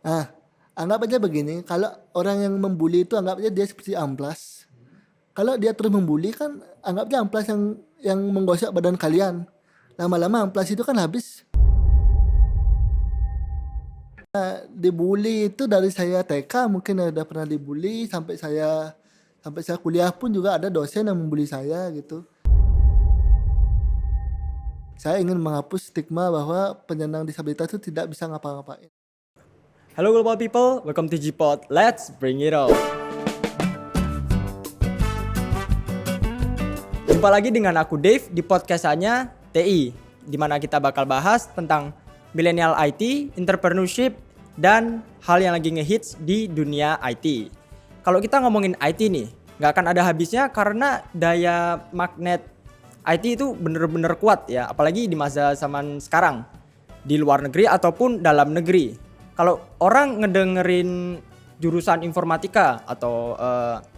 Nah, anggap aja begini, kalau orang yang membuli itu anggap aja dia seperti amplas. Kalau dia terus membuli kan anggap aja amplas yang menggosok badan kalian. Lama-lama amplas itu kan habis. Dibully itu dari saya TK mungkin udah pernah dibully sampai saya kuliah pun juga ada dosen yang membuli saya gitu. Saya ingin menghapus stigma bahwa penyandang disabilitas itu tidak bisa ngapa-ngapain. Hello global people, welcome to G-Pod. Let's bring it on. Jumpa lagi dengan aku Dave di podcastnya TI, di mana kita bakal bahas tentang millennial IT, entrepreneurship, dan hal yang lagi ngehits di dunia IT. Kalau kita ngomongin IT nih, nggak akan ada habisnya karena daya magnet IT itu bener-bener kuat ya, apalagi di masa zaman sekarang, di luar negeri ataupun dalam negeri. Kalau orang ngedengerin jurusan informatika atau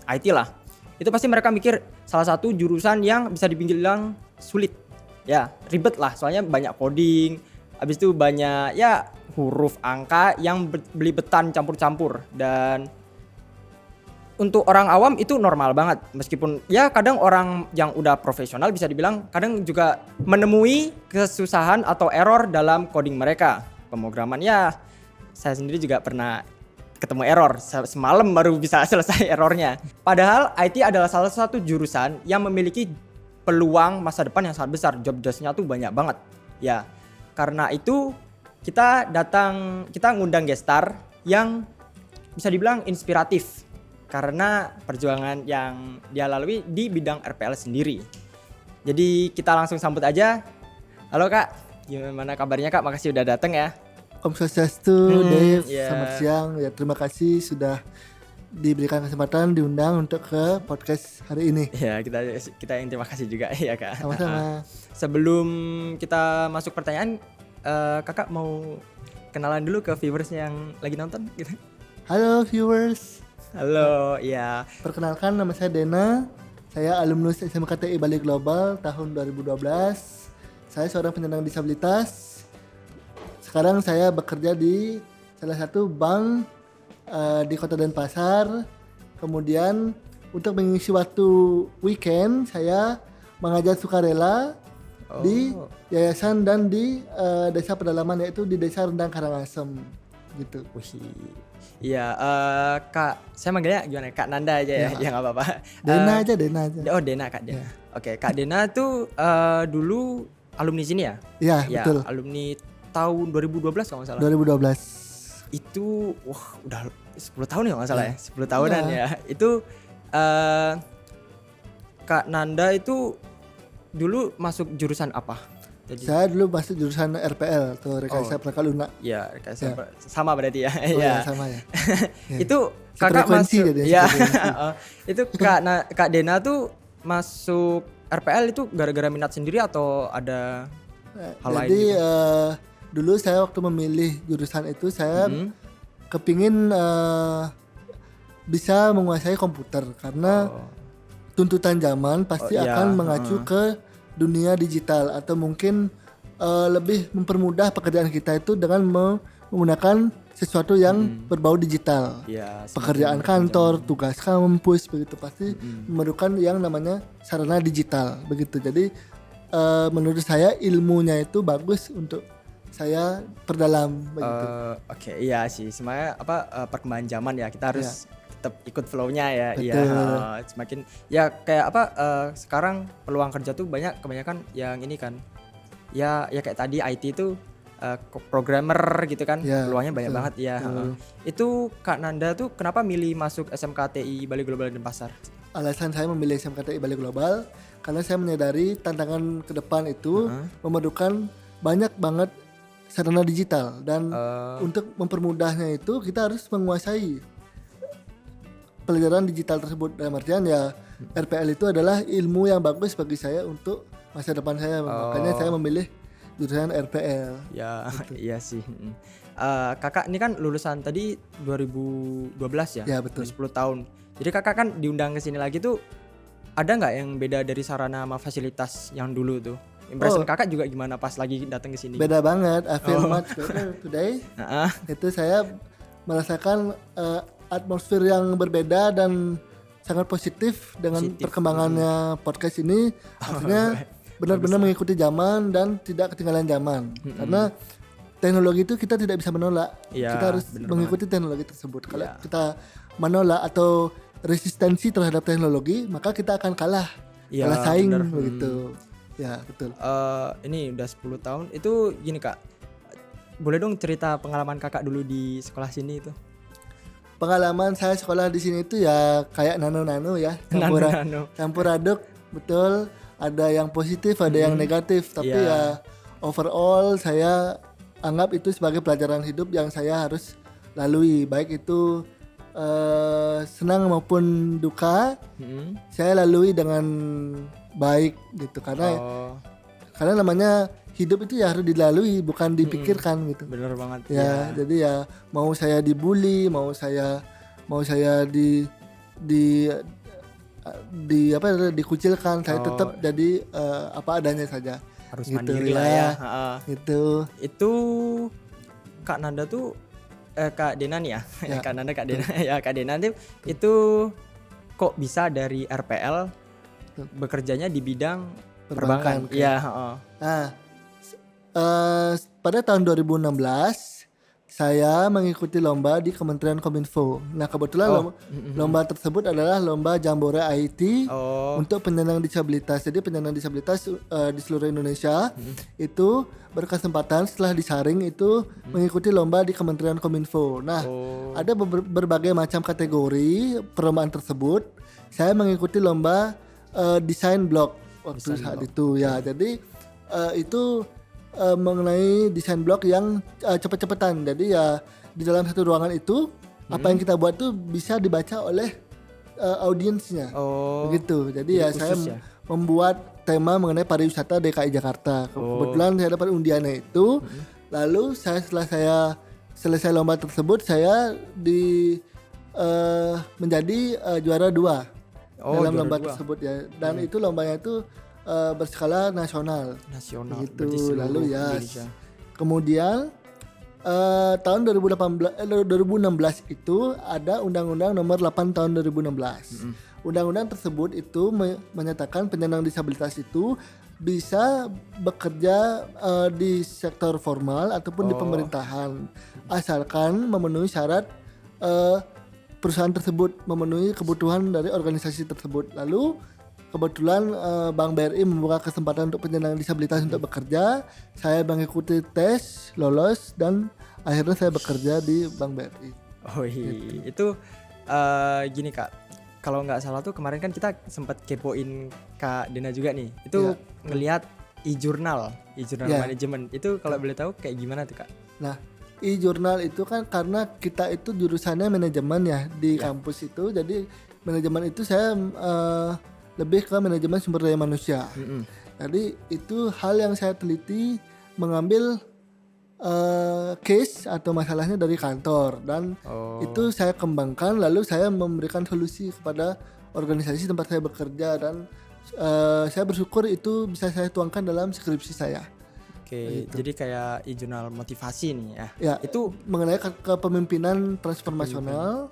IT lah, itu pasti mereka mikir salah satu jurusan yang bisa dibilang sulit. Ya, ribet lah, soalnya banyak coding, habis itu banyak ya huruf angka yang belibetan campur-campur. Dan untuk orang awam itu normal banget, meskipun ya kadang orang yang udah profesional bisa dibilang kadang juga menemui kesusahan atau error dalam coding mereka. Pemrograman ya, saya sendiri juga pernah ketemu error, semalam baru bisa selesai errornya. Padahal IT adalah salah satu jurusan yang memiliki peluang masa depan yang sangat besar, job desk-nya tuh banyak banget. Ya, karena itu kita ngundang gestar yang bisa dibilang inspiratif karena perjuangan yang dia lalui di bidang RPL sendiri. Jadi kita langsung sambut aja. Halo Kak, gimana kabarnya Kak? Makasih udah datang ya. Om Swastiastu, Dave, Yeah. selamat siang. Ya, terima kasih sudah diberikan kesempatan diundang untuk ke podcast hari ini. Ya, kita yang terima kasih juga ya Kak. Sama-sama. Sebelum kita masuk pertanyaan, Kakak mau kenalan dulu ke viewers yang lagi nonton gitu. Halo viewers. Halo, ya. Perkenalkan, nama saya Dena. Saya alumnus SMKTI Bali Global tahun 2012. Saya seorang penyandang disabilitas. Sekarang saya bekerja di salah satu bank di Kota Denpasar. Kemudian untuk mengisi waktu weekend, saya mengajar sukarela di yayasan dan di desa pedalaman, yaitu di Desa Rendang Karangasem gitu. Wih. Iya, Kak, saya manggilnya gimana? Kak Nanda aja ya, ya nggak apa-apa. Dena aja. Oh, Dena, Kak Dena. Oke, Kak Dena tuh dulu alumni sini ya? Iya, Ya, betul. alumni tahun 2012 kalau nggak salah. 2012. Itu udah 10 tahun ya nggak salah ya? 10 tahunan ya. Itu Kak Nanda itu dulu masuk jurusan apa? Jadi, Saya dulu masuk jurusan RPL atau Rekayasa Perangkat Lunak. ya, sama berarti ya. Oh ya, sama ya. Itu Kakak Frekuensi masuk. jadi, Ya. frekuensi. Itu Kak Dena tuh masuk RPL itu gara-gara minat sendiri atau ada hal lain Jadi gitu? dulu saya waktu memilih jurusan itu saya kepingin bisa menguasai komputer karena tuntutan zaman pasti iya, akan mengacu ke dunia digital atau mungkin lebih mempermudah pekerjaan kita itu dengan menggunakan sesuatu yang berbau digital. Ya, Pekerjaan kantor, tugas kampus begitu pasti memerlukan yang namanya sarana digital begitu. Jadi menurut saya ilmunya itu bagus untuk saya perdalam begitu. Oke, iya sih. Semuanya perkembangan zaman ya. Kita harus tetap ikut flow-nya ya. Iya, Betul. semakin ya kayak sekarang peluang kerja tuh kebanyakan yang ini kan. Ya kayak tadi IT itu programmer gitu kan. Ya, Peluangnya banyak betul, banget ya. Itu Kak Nanda tuh kenapa milih masuk SMKTI Bali Global Denpasar? Alasan saya memilih SMKTI Bali Global karena saya menyadari tantangan ke depan itu memerlukan banyak banget sarana digital dan untuk mempermudahnya itu kita harus menguasai pelajaran digital tersebut. Dalam artian ya RPL itu adalah ilmu yang bagus bagi saya untuk masa depan saya. Makanya saya memilih jurusan RPL. Ya, iya sih. Kakak ini kan lulusan tadi 2012 ya? Ya, betul. 10 tahun. Jadi kakak kan diundang ke sini lagi tuh ada nggak yang beda dari sarana sama fasilitas yang dulu tuh? Impression kakak juga gimana pas lagi datang ke sini? Beda banget. I feel much better today. Itu saya merasakan atmosfer yang berbeda dan sangat positif dengan perkembangannya podcast ini. Artinya benar-benar mengikuti zaman dan tidak ketinggalan zaman. Karena teknologi itu kita tidak bisa menolak. Ya, Kita harus mengikuti teknologi tersebut. Kalau kita menolak atau resistensi terhadap teknologi, maka kita akan kalah saing begitu. Ya, betul. Ini udah 10 tahun. Itu gini Kak, boleh dong cerita pengalaman Kakak dulu di sekolah sini itu? Pengalaman saya sekolah di sini itu ya kayak nano-nano ya, campur aduk, betul. Ada yang positif, ada yang negatif, tapi ya overall saya anggap itu sebagai pelajaran hidup yang saya harus lalui, baik itu senang maupun duka. Saya lalui dengan baik gitu, karena namanya hidup itu ya harus dilalui, bukan dipikirkan gitu. Bener banget. Ya, jadi ya mau saya dibully, mau saya dikucilkan, saya tetap jadi apa adanya saja. Harus gitu, mandiri lah ya. Gitu. Itu Kak Nanda tuh Kak Dena nih ya. Kak Nanda, Kak Dena. Ya, Kak Dena itu kok bisa dari RPL bekerjanya di bidang perbankan. Iya, Nah, pada tahun 2016 saya mengikuti lomba di Kementerian Kominfo. Nah, kebetulan lomba tersebut adalah lomba Jambore IT untuk penyandang disabilitas. Jadi penyandang disabilitas di seluruh Indonesia itu berkesempatan setelah disaring itu mengikuti lomba di Kementerian Kominfo. Nah, ada berbagai macam kategori perlombaan tersebut. Saya mengikuti lomba desain blog waktu saat itu ya. Jadi itu mengenai desain blog yang cepet-cepetan. Jadi ya di dalam satu ruangan itu apa yang kita buat tuh bisa dibaca oleh audiensnya. Begitu. Jadi ya saya membuat tema mengenai pariwisata DKI Jakarta. Kebetulan saya dapat undiannya itu. Lalu setelah saya selesai lomba tersebut, saya menjadi juara 2 dalam lomba tersebut ya. Dan itu lombanya itu berskala nasional gitu. Lalu ya kemudian tahun 2016 itu ada Undang-Undang Nomor 8 tahun 2016. Undang-undang tersebut itu menyatakan penyandang disabilitas itu bisa bekerja di sektor formal ataupun di pemerintahan asalkan memenuhi syarat perusahaan tersebut, memenuhi kebutuhan dari organisasi tersebut. Lalu kebetulan Bank BRI membuka kesempatan untuk penyandang disabilitas untuk bekerja. Saya mengikuti tes, lolos, dan akhirnya saya bekerja di Bank BRI. Gitu. Itu gini Kak, kalau nggak salah tuh kemarin kan kita sempat kepoin Kak Dena juga nih. Itu ngelihat e-jurnal manajemen. Itu kalau boleh tahu kayak gimana tuh Kak? Nah, e-jurnal itu kan karena kita itu jurusannya manajemen ya di kampus itu. Jadi manajemen itu saya lebih ke manajemen sumber daya manusia. Jadi itu hal yang saya teliti, mengambil case atau masalahnya dari kantor dan itu saya kembangkan, lalu saya memberikan solusi kepada organisasi tempat saya bekerja dan saya bersyukur itu bisa saya tuangkan dalam skripsi saya. Oke, jadi kayak e-jurnal motivasi nih ya. Ya, itu mengenai kepemimpinan transformasional.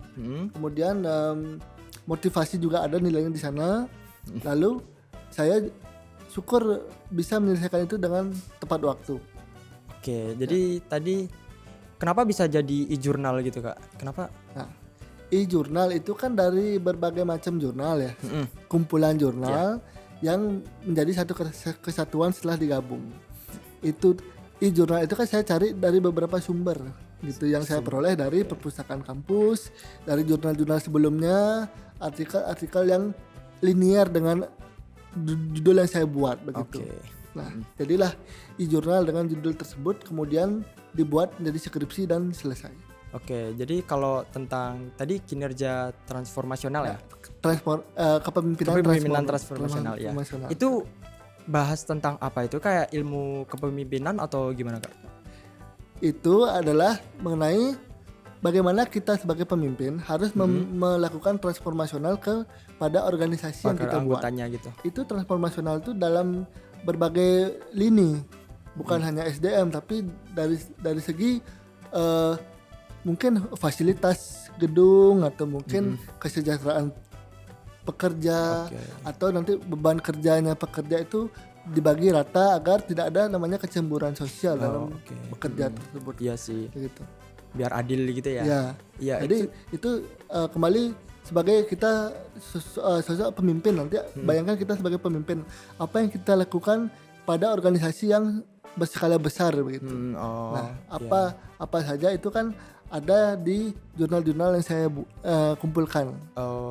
Kemudian motivasi juga ada nilainya di sana. Lalu saya syukur bisa menyelesaikan itu dengan tepat waktu. Oke, jadi tadi kenapa bisa jadi e-jurnal gitu Kak? Kenapa? Nah, e-jurnal itu kan dari berbagai macam jurnal ya. Kumpulan jurnal yang menjadi satu kesatuan setelah digabung. Itu e-jurnal itu kan saya cari dari beberapa sumber gitu yang saya peroleh dari perpustakaan kampus, dari jurnal-jurnal sebelumnya, artikel-artikel yang linear dengan judul yang saya buat begitu. Nah, jadilah e-jurnal dengan judul tersebut kemudian dibuat menjadi skripsi dan selesai. Oke, jadi kalau tentang tadi kinerja transformasional ya? Kepemimpinan transformasional ya. Itu bahas tentang apa itu? Kayak ilmu kepemimpinan atau gimana Kak? Itu adalah mengenai bagaimana kita sebagai pemimpin harus melakukan transformasional kepada organisasi yang kita buat. Gitu. Itu transformasional itu dalam berbagai lini, bukan hanya SDM tapi dari segi mungkin fasilitas gedung atau mungkin kesejahteraan pekerja atau nanti beban kerjanya pekerja itu dibagi rata agar tidak ada namanya kecemburuan sosial dalam bekerja tersebut. Iya sih. Gitu. Biar adil gitu ya. Ya. Jadi itu kembali sebagai kita sosok pemimpin nanti bayangkan kita sebagai pemimpin apa yang kita lakukan pada organisasi yang berskala besar begitu. Apa saja itu kan ada di jurnal-jurnal yang saya kumpulkan.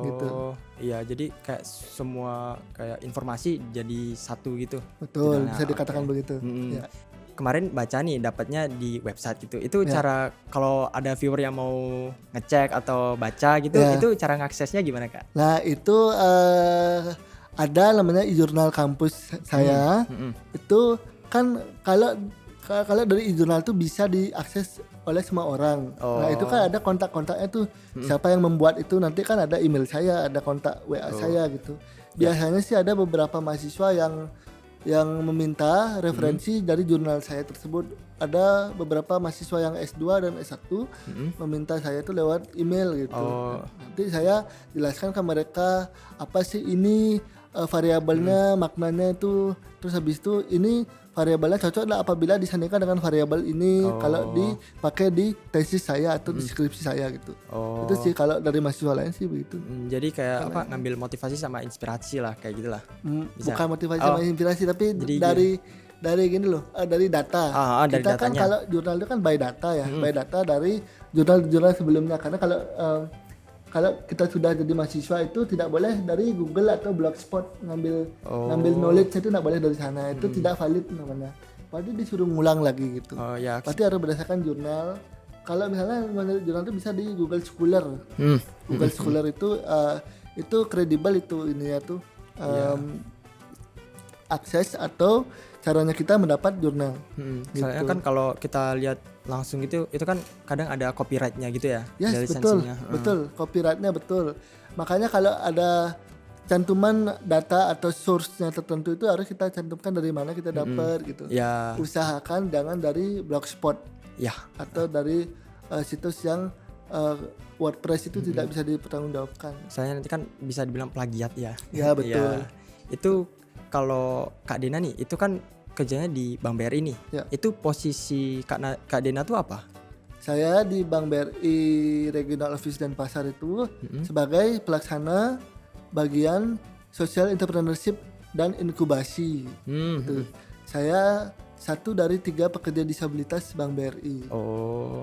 Gitu. Iya, jadi kayak semua kayak informasi jadi satu gitu. Betul, bisa dikatakan begitu. Ya. Kemarin baca nih dapatnya di website gitu. Itu cara kalau ada viewer yang mau ngecek atau baca gitu, itu cara ngaksesnya gimana Kak? Nah itu ada namanya e-jurnal kampus saya. Itu kan kalau dari e-jurnal itu bisa diakses oleh semua orang. Nah itu kan ada kontak-kontaknya tuh siapa yang membuat itu nanti kan ada email saya, ada kontak WA saya gitu. Biasanya sih ada beberapa mahasiswa yang meminta referensi dari jurnal saya tersebut. Ada beberapa mahasiswa yang S2 dan S1 meminta saya itu lewat email gitu. Nanti saya jelaskan ke mereka apa sih ini variabelnya, maknanya itu, terus habis itu ini variabelnya cocok lah apabila disandingkan dengan variabel ini kalau dipakai di tesis saya atau di skripsi saya gitu. Itu sih kalau dari mahasiswa lain sih begitu. Jadi kayak ngambil motivasi sama inspirasi lah kayak gitulah. Bukan motivasi sama inspirasi tapi dari gini loh, dari data. Dari kita kan datanya. kalau jurnal itu kan by data ya, by data dari jurnal-jurnal sebelumnya karena kalau kita sudah jadi mahasiswa itu tidak boleh dari Google atau Blogspot ngambil knowledge itu tidak boleh dari sana, itu tidak valid namanya. Pasti disuruh ngulang lagi gitu. Pasti harus berdasarkan jurnal. Kalau misalnya jurnal itu bisa di Google Scholar. Google Scholar itu kredibel itu ininya tuh akses atau caranya kita mendapat jurnal. Soalnya kan kalau kita lihat langsung gitu, itu kan kadang ada copyrightnya gitu ya. Yes, betul, copyrightnya betul. Makanya kalau ada cantuman data atau source-nya tertentu itu harus kita cantumkan dari mana kita dapat gitu. Usahakan jangan dari Blogspot atau dari situs yang WordPress itu tidak bisa dipertanggungjawabkan. Soalnya nanti kan bisa dibilang plagiat ya. Ya betul. Itu kalau Kak Dena nih, itu kan kerjanya di Bank BRI nih. Itu posisi Kak Dena tuh apa? Saya di Bank BRI Regional Office dan Pasar itu sebagai pelaksana bagian social entrepreneurship dan inkubasi. Gitu. Saya satu dari 3 pekerja disabilitas Bank BRI.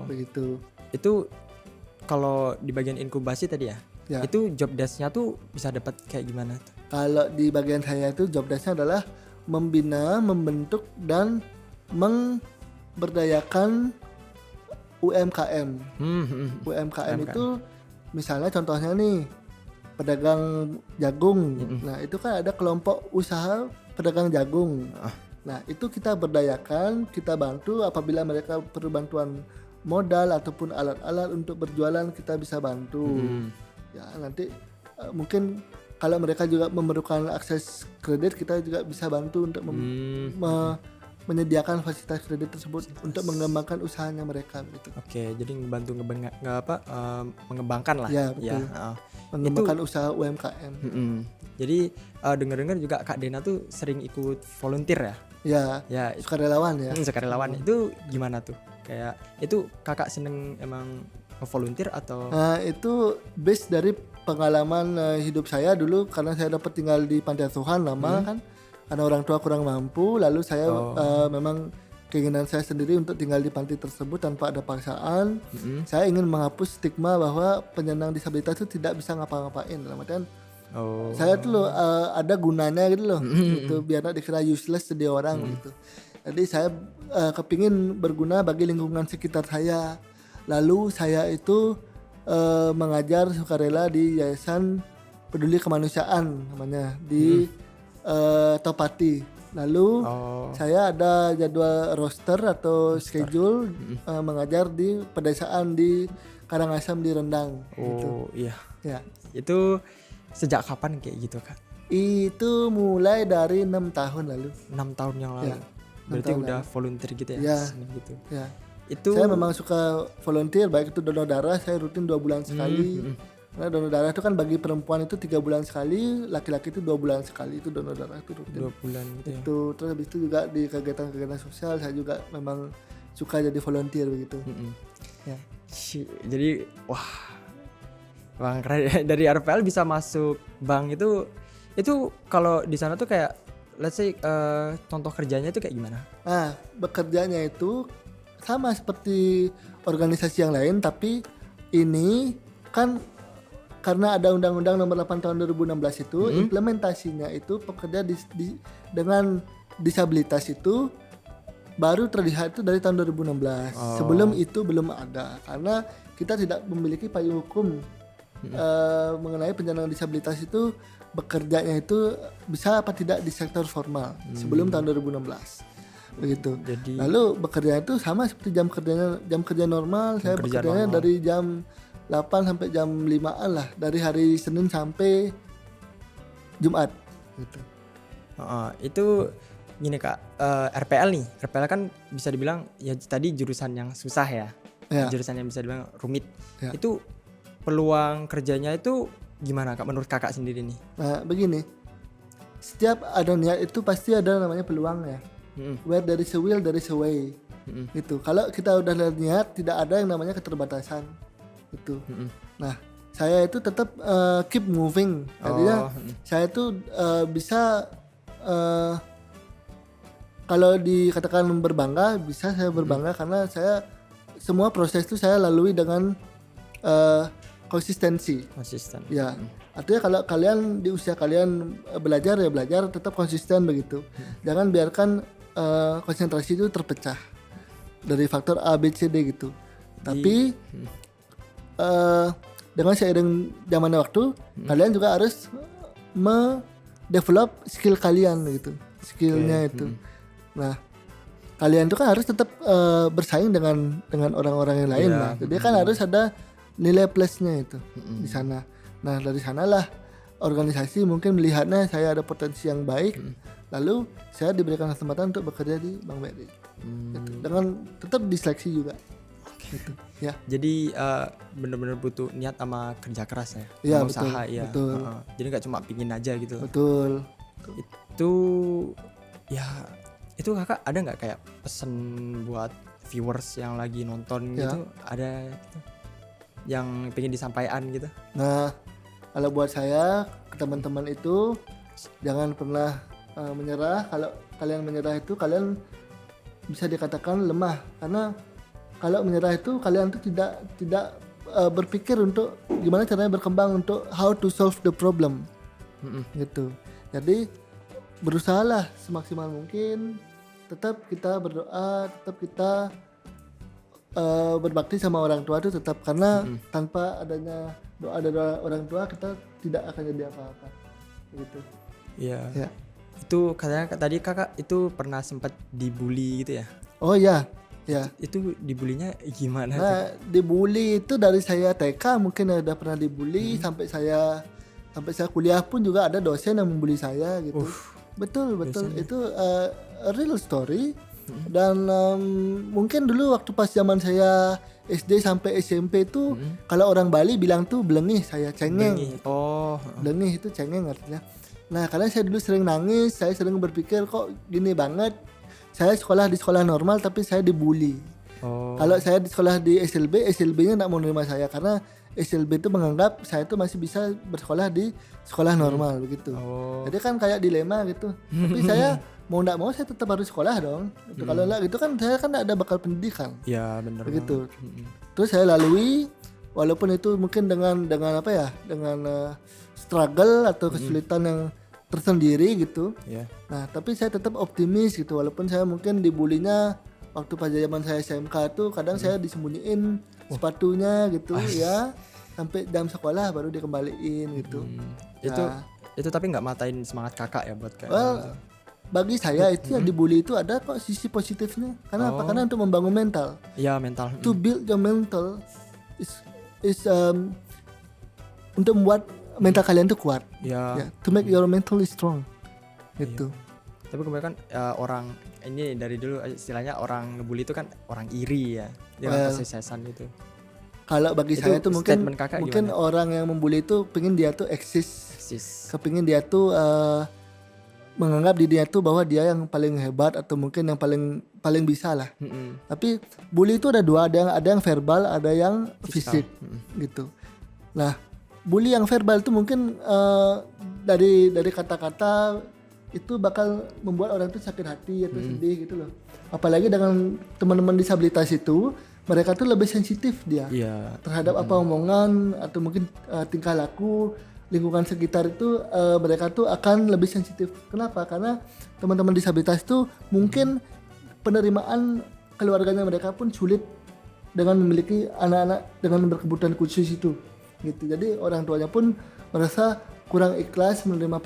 Begitu. Itu kalau di bagian inkubasi tadi ya? Itu job desk-nya tuh bisa dapat kayak gimana tuh? Kalau di bagian saya itu job desk-nya adalah membina, membentuk dan memberdayakan UMKM. UMKM itu misalnya contohnya nih pedagang jagung. Nah itu kan ada kelompok usaha pedagang jagung. Nah itu kita berdayakan, kita bantu apabila mereka perlu bantuan modal ataupun alat-alat untuk berjualan kita bisa bantu. Ya nanti mungkin kalau mereka juga memerlukan akses kredit kita juga bisa bantu untuk menyediakan fasilitas kredit tersebut untuk mengembangkan usahanya mereka gitu. Jadi membantu mengembangkan lah. Ya betul. Mengembangkan usaha UMKM. Jadi dengar-dengar juga Kak Dena tuh sering ikut volunteer ya? Ya sukarelawan ya. Sukarelawan itu gimana tuh? Kayak itu kakak seneng emang volunteer atau? Itu base dari pengalaman hidup saya dulu karena saya dapat tinggal di panti asuhan lama kan karena orang tua kurang mampu, lalu saya memang keinginan saya sendiri untuk tinggal di panti tersebut tanpa ada paksaan. Saya ingin menghapus stigma bahwa penyandang disabilitas itu tidak bisa ngapa-ngapain dalam artian saya tuh ada gunanya gitu loh gitu, biar tidak dikira useless jadi orang gitu. Jadi saya kepingin berguna bagi lingkungan sekitar saya. Lalu saya itu mengajar sukarela di Yayasan Peduli Kemanusiaan namanya di Topati. Lalu saya ada jadwal roster atau schedule mengajar di pedesaan di Karangasem di Rendang. Gitu. Ya. Itu sejak kapan kayak gitu Kak? Itu mulai dari 6 tahun lalu. 6 tahun yang lalu. Berarti udah volunteer gitu ya? Ya. Gitu. Ya. Itu Saya memang suka volunteer, baik itu donor darah, saya rutin 2 bulan sekali. Karena donor darah itu kan bagi perempuan itu 3 bulan sekali, laki-laki itu 2 bulan sekali, itu donor darah itu rutin. 2 bulan gitu ya. Itu terus habis itu juga di kegiatan-kegiatan sosial saya juga memang suka jadi volunteer begitu. Ya. Jadi wah, Bang keren ya. Dari RPL bisa masuk bank itu kalau di sana tuh kayak let's say contoh kerjanya itu kayak gimana? Nah, bekerjanya itu sama seperti organisasi yang lain, tapi ini kan karena ada Undang-Undang Nomor 8 Tahun 2016 itu implementasinya itu pekerja dengan disabilitas itu baru terlihat itu dari tahun 2016. Sebelum itu belum ada karena kita tidak memiliki payung hukum mengenai penyandang disabilitas itu bekerjanya itu bisa apa tidak di sektor formal sebelum tahun 2016 begitu. Jadi Lalu bekerja itu sama seperti jam kerja normal. Saya bekerjanya dari jam 8 sampai jam 5-an lah, dari hari Senin sampai Jumat gitu. Itu gini Kak, RPL kan bisa dibilang ya tadi jurusan yang susah ya. Jurusan yang bisa dibilang rumit. Itu peluang kerjanya itu gimana Kak menurut Kakak sendiri nih? Nah begini, setiap ada niat itu pasti ada namanya peluang ya. Where there is a will there is a way gitu. Kalau kita udah ada niat, tidak ada yang namanya keterbatasan gitu. Nah saya itu tetap keep moving. Artinya saya itu bisa kalau dikatakan berbangga, bisa saya berbangga karena saya semua proses itu saya lalui dengan konsistensi. Ya, artinya kalau kalian di usia kalian belajar ya belajar, tetap konsisten begitu. Jangan biarkan konsentrasi itu terpecah dari faktor A, B, C, D gitu. Tapi dengan seiring zamannya waktu, kalian juga harus develop skill kalian gitu, skillnya itu. Nah, kalian itu kan harus tetap bersaing dengan orang-orang yang lain lah. Jadi kan harus ada nilai plusnya itu di sana. Nah, dari sanalah organisasi mungkin melihatnya saya ada potensi yang baik, lalu saya diberikan kesempatan untuk bekerja di Bank BRI. Gitu. Dengan tetap diseleksi juga. Gitu. Ya. Jadi benar-benar butuh niat sama kerja keras ya, Iya, sama usaha ya. Betul. Jadi nggak cuma pingin aja gitu. Betul. Itu ya, itu Kakak ada nggak kayak pesan buat viewers yang lagi nonton gitu, ada gitu, yang pengen disampaikan gitu? Nah, kalau buat saya ke teman-teman itu jangan pernah menyerah. Kalau kalian menyerah itu kalian bisa dikatakan lemah, karena kalau menyerah itu kalian tuh tidak berpikir untuk gimana caranya berkembang, untuk how to solve the problem gitu. Jadi berusahalah semaksimal mungkin, tetap kita berdoa, tetap kita berbakti sama orang tua itu tetap, karena tanpa adanya doa dari orang tua kita tidak akan jadi apa-apa gitu. Iya. Ya. Itu katanya tadi Kakak itu pernah sempat dibully gitu ya? Oh ya. Ya. Itu dibulinya gimana? Nah, dibully itu dari saya TK mungkin ada pernah dibully, sampai saya kuliah pun juga ada dosen yang membuli saya gitu. Betul itu a real story. Dan mungkin dulu waktu pas zaman saya SD sampai SMP itu kalau orang Bali bilang tuh belengih, saya cengeng. Belengih itu cengeng artinya. Nah, karena saya dulu sering nangis, saya sering berpikir kok gini banget. Saya sekolah di sekolah normal tapi saya dibully. Kalau saya di sekolah di SLB-nya enggak mau nerima saya karena SLB itu menganggap saya itu masih bisa bersekolah di sekolah normal begitu. Jadi kan kayak dilema gitu. Tapi saya mau enggak mau saya tetap harus sekolah dong. Gitu. Kalau enggak gitu kan saya kan enggak ada bakal pendidikan. Iya, benar. Begitu. Terus saya lalui, walaupun itu mungkin dengan apa ya? Dengan struggle atau kesulitan yang tersendiri gitu. Nah, tapi saya tetap optimis gitu, walaupun saya mungkin dibulinya waktu pas zaman saya SMK tuh kadang saya disembunyiin sepatunya gitu ya, sampai jam sekolah baru dikembaliin gitu. Itu tapi nggak matain semangat Kakak ya buat kayak bagi saya itu yang dibully itu ada kok sisi positifnya. Karena apa? Karena untuk membangun mental. Iya, mental. To build your mental is untuk membuat mental kalian tuh kuat. Ya. To make your mental strong. Gitu. Tapi kebanyakan orang ini dari dulu istilahnya orang ngebully itu kan orang iri ya, dia Well, kesuksesan gitu. kalau bagi Itu saya tuh mungkin statement kakak mungkin gimana? orang yang membuli itu pengen dia tuh eksis, Eksis. kepingin dia tuh menganggap dirinya tuh bahwa dia yang paling hebat atau mungkin yang paling bisa lah. Mm-mm. Tapi bully itu ada dua, ada yang verbal, ada yang Fisikal. fisik gitu. Nah, bully yang verbal itu mungkin dari kata-kata itu bakal membuat orang itu sakit hati atau sedih gitu loh. Apalagi dengan teman-teman disabilitas itu, mereka tuh lebih sensitif dia Iya. terhadap apa omongan atau mungkin tingkah laku lingkungan sekitar itu, mereka tuh akan lebih sensitif. Kenapa? Karena teman-teman disabilitas itu mungkin penerimaan keluarganya mereka pun sulit dengan memiliki anak-anak dengan berkebutuhan khusus itu gitu. Jadi orang tuanya pun merasa kurang ikhlas menerima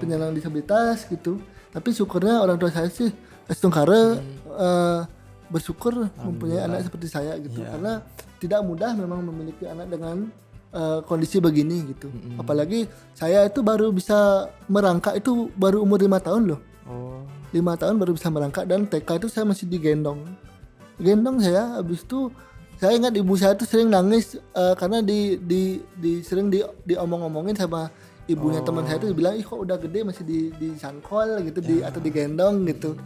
penyandang disabilitas gitu. Tapi syukurnya orang tua saya sih Estungkara bersyukur mempunyai anak seperti saya gitu. Karena tidak mudah memang memiliki anak dengan kondisi begini gitu. Apalagi saya itu baru bisa merangkak itu baru umur 5 tahun loh. Oh. 5 tahun baru bisa merangkak, dan TK itu saya masih digendong saya. Habis itu saya ingat ibu saya tuh sering nangis karena sering diomong-omongin sama ibunya teman saya tuh, bilang ih kok udah gede masih disangkol gitu atau digendong gitu.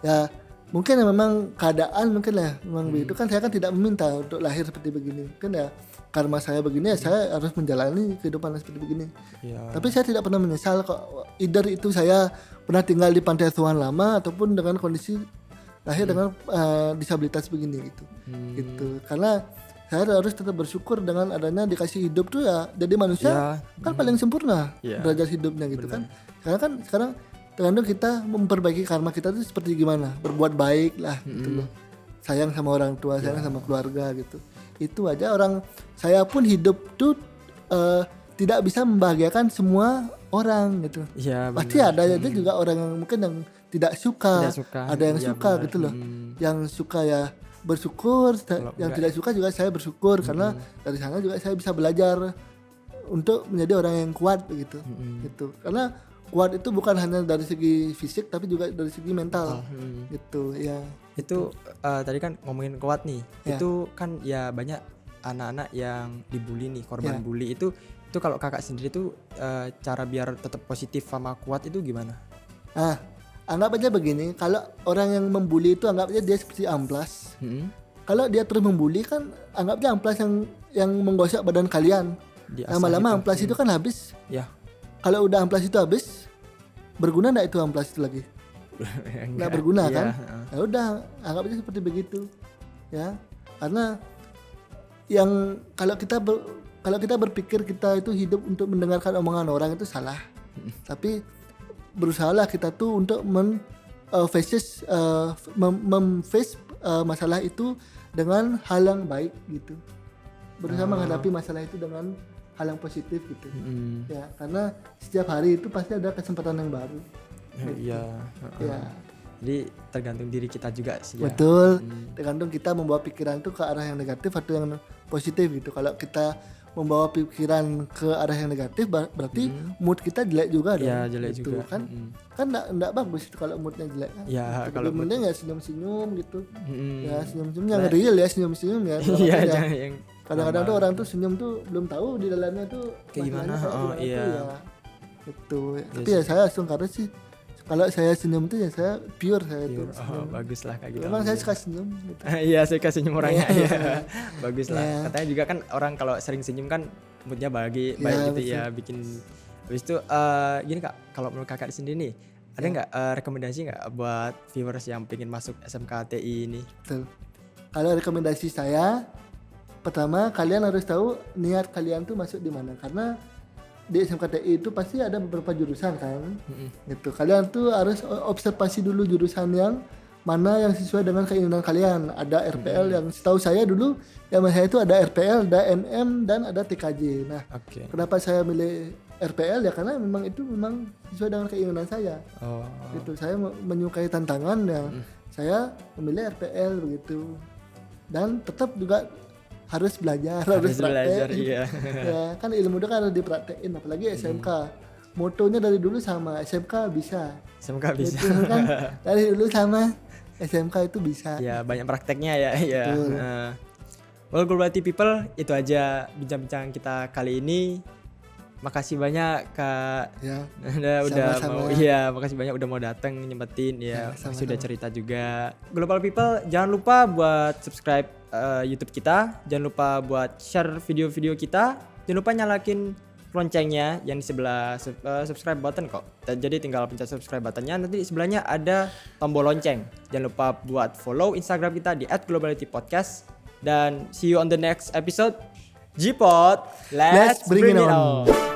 Ya mungkin ya memang keadaan mungkin lah memang begitu kan. Saya kan tidak meminta untuk lahir seperti begini kan ya, karma saya begini ya saya harus menjalani kehidupan seperti begini. Tapi saya tidak pernah menyesal kok, either itu saya pernah tinggal di panti asuhan lama ataupun dengan kondisi lahir dengan disabilitas begini gitu. Karena saya harus tetap bersyukur dengan adanya dikasih hidup tuh ya, jadi manusia kan paling sempurna derajat hidupnya gitu. Kan karena kan sekarang tergantung kita memperbaiki karma kita tuh seperti gimana, berbuat baik lah gitu loh, sayang sama orang tua, sayang sama keluarga gitu. Itu aja. Orang saya pun hidup tuh tidak bisa membahagiakan semua orang gitu. Pasti ada aja juga orang yang mungkin yang tidak suka. Ada yang suka gitu loh. Yang suka ya bersyukur, yang tidak suka juga saya bersyukur karena dari sana juga saya bisa belajar untuk menjadi orang yang kuat begitu. Gitu. Karena kuat itu bukan hanya dari segi fisik tapi juga dari segi mental. Gitu ya. Itu tadi kan ngomongin kuat nih. Itu kan ya banyak anak-anak yang dibully nih, korban bully itu kalau kakak sendiri tuh cara biar tetap positif sama kuat itu gimana? Anggap aja begini, kalau orang yang membuli itu anggap aja dia seperti amplas. Kalau dia terus membuli kan anggap aja amplas yang menggosok badan kalian. Lama-lama amplas itu kan habis. Kalau udah amplas itu habis, berguna enggak itu amplas itu lagi? Nggak berguna kan? Ya udah, anggap aja seperti begitu. Ya. Karena yang kalau kita berpikir kita itu hidup untuk mendengarkan omongan orang itu salah. Tapi berusahalah kita tuh untuk memface masalah itu dengan hal yang baik gitu. Berusaha menghadapi masalah itu dengan hal yang positif gitu. Ya, karena setiap hari itu pasti ada kesempatan yang baru. Ya. Jadi tergantung diri kita juga sih ya. Betul. Tergantung kita membawa pikiran itu ke arah yang negatif atau yang positif gitu. Kalau kita membawa pikiran ke arah yang negatif berarti mood kita jelek juga dong. Ya, jelek gitu, juga. kan. Kan enggak bagus itu kalau moodnya jelek kan. Ya, gitu. kalau mending ya senyum-senyum gitu. Ya senyum-senyum yang real ya, senyum-senyum ya. Iya, jangan yang kadang-kadang tuh orang tuh senyum tuh belum tahu di dalamnya tuh kayak gimana. Iya. Gitu. Tapi ya saya langsung karena sih kalau saya senyum tuh ya saya pure saya tuh. Bagus lah kayak gitu. Memang saya suka senyum gitu. Iya, saya suka senyum orangnya. Iya. Bagus lah. Katanya juga kan orang kalau sering senyum kan moodnya baik gitu betul. Ya bikin. Habis itu gini Kak, kalau menurut Kakak sendiri nih, ada nggak rekomendasi nggak buat viewers yang pengen masuk SMK TI ini? Betul. Kalau rekomendasi saya, pertama kalian harus tahu niat kalian tuh masuk di mana, karena di SMKTI itu pasti ada beberapa jurusan kan. Gitu. Kalian tuh harus observasi dulu jurusan yang mana yang sesuai dengan keinginan kalian. Ada RPL yang setahu saya dulu yang saya itu ada RPL, ada MM dan ada TKJ. Nah, kenapa saya milih RPL ya karena memang itu memang sesuai dengan keinginan saya. Gitu. Saya menyukai tantangan ya. Saya memilih RPL begitu. Dan tetap juga harus belajar, harus praktek. Iya. Ya, kan ilmu itu kan harus dipraktekin, apalagi SMK. motonya dari dulu sama, SMK bisa. Semoga bisa. Itu kan dari dulu sama SMK itu bisa. Ya banyak prakteknya ya. Ya. Betul. Well, Globality People, itu aja bincang-bincang kita kali ini. Makasih banyak Kak. Ya. udah Sama-sama. mau, iya makasih banyak udah mau datang nyempetin ya, sama-sama. sudah cerita juga. Global People, jangan lupa buat subscribe YouTube kita, jangan lupa buat share video-video kita, jangan lupa nyalakin loncengnya yang di sebelah subscribe button kok. Jadi tinggal pencet subscribe buttonnya, nanti di sebelahnya ada tombol lonceng. Jangan lupa buat follow Instagram kita di @globalitypodcast, dan see you on the next episode. G-Pod, let's bring it on.